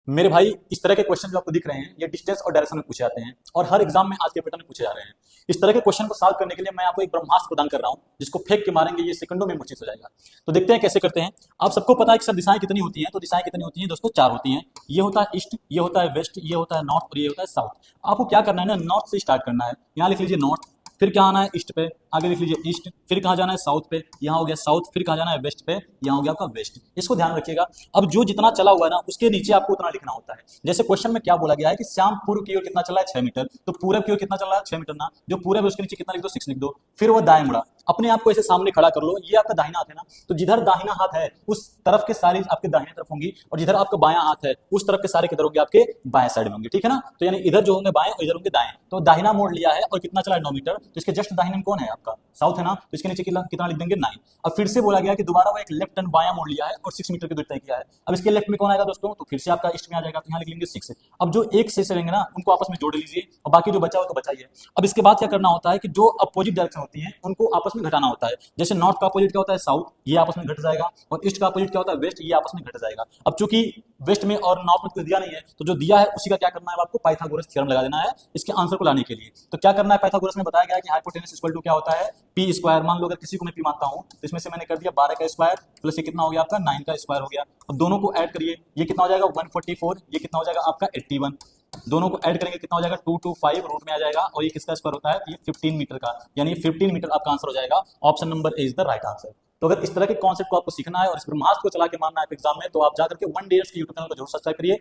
मेरे भाई, इस तरह के क्वेश्चन जो आपको दिख रहे हैं ये डिस्टेंस और डायरेक्शन में पूछे जाते हैं और हर एग्जाम में आज के पैटर्न में पूछे जा रहे हैं। इस तरह के क्वेश्चन को सॉल्व करने के लिए मैं आपको एक ब्रह्मास्त्र प्रदान कर रहा हूं, जिसको फेंक के मारेंगे ये सेकंडों में मूर्छित हो जाएगा। तो देखते हैं कैसे करते हैं। आप सबको पता है कि सर दिशाएं कितनी होती हैं, तो दिशाएं कितनी होती हैं दोस्तों? चार होती हैं। ये होता है ईस्ट, ये होता है वेस्ट, ये होता है नॉर्थ और ये होता है साउथ। आपको क्या करना है ना, नॉर्थ से स्टार्ट करना है। यहाँ लिख लीजिए नॉर्थ, फिर क्या आना है ईस्ट पे, आगे लिख लीजिए ईस्ट, फिर कहाँ जाना है साउथ पे, यहाँ हो गया साउथ, फिर कहाँ जाना है वेस्ट पे, यहाँ हो गया आपका वेस्ट। इसको ध्यान रखिएगा। अब जो जितना चला हुआ है ना उसके नीचे आपको उतना लिखना होता है। जैसे क्वेश्चन में क्या बोला गया है कि श्याम पूर्व की ओर कितना चला है 6 मीटर, तो पूरब की ओर कितना चल रहा है 6 मीटर ना, जो पूरब है उसके नीचे कितना लिख दो 6 लिख दो। फिर वो दाएं मुड़ा, अपने आप को ऐसे सामने खड़ा कर लो। ये आपका दाहिना हाथ है ना, तो जिधर दाहिना हाथ है उस तरफ के सारे आपके दाहिने तरफ होंगी, और जिधर आपका बायां हाथ है उस तरफ के सारे किधर होंगे? आपके बाएं साइड में होंगे। ठीक है ना? तो यानी इधर जो होंगे बाएं और इधर होंगे दाएं। तो दाहिना मोड़ लिया है और कितना चला है 9 मीटर, तो इसके जस्ट दाहिने में कौन है? आपका साउथ है ना, तो इसके नीचे कितना लिख देंगे 9। अब फिर से बोला गया कि दोबारा वो एक लेफ्ट टर्न बायां मोड़ लिया है और 6 मीटर की दूरी तय किया है। अब इसके लेफ्ट में कौन आएगा दोस्तों? तो फिर से आपका ईस्ट में आ जाएगा, तो यहाँ लिख लेंगे 6। अब जो एक से रहेंगे ना उनको आपस में जोड़ लीजिए और बाकी जो बचा हो तो बचा ही है। अब इसके बाद क्या करना होता है कि जो अपोजिट डायरेक्शन होती है उनको आपस में घटाना होता है। जैसे नॉर्थ का अपोजिट क्या होता है? साउथ, ये आपस में घट जाएगा, और ईस्ट का अपोजिट क्या होता है? वेस्ट, ये आपस में घट जाएगा। अब चूंकि वेस्ट में और नॉर्थ में कुछ दिया नहीं है, तो जो दिया है उसी का क्या करना है? आपको पाइथागोरस थ्योरम लगा देना है इसके आंसर को लाने के लिए। तो क्या करना है? पाइथागोरस में बताया गया है कि हाइपोटेनस इक्वल टू क्या होता है? P square. मान लो अगर किसी को मैं पी मानता हूं तो इसमें से मैंने कर दिया 12 का स्क्वायर प्लस ये कितना हो गया आपका 9 का स्क्वायर हो गया। अब दोनों को ऐड करिए, ये कितना हो जाएगा 144, ये कितना हो जाएगा आपका 81। दोनों को ऐड करेंगे कितना हो जाएगा 225 रूट में आ जाएगा, और ये किसका स्क्वायर होता है? ये 15 मीटर का, यानी 15 मीटर आपका आंसर हो जाएगा। Option number A is the right answer. तो अगर इस तरह के कॉन्सेप्ट को आपको सीखना है और इस ब्रह्मास्त्र को चला के मारना है एग्जाम में, तो आप जाकर के वन डे की यूट्यूब चैनल को जरूर सब्सक्राइब करिए।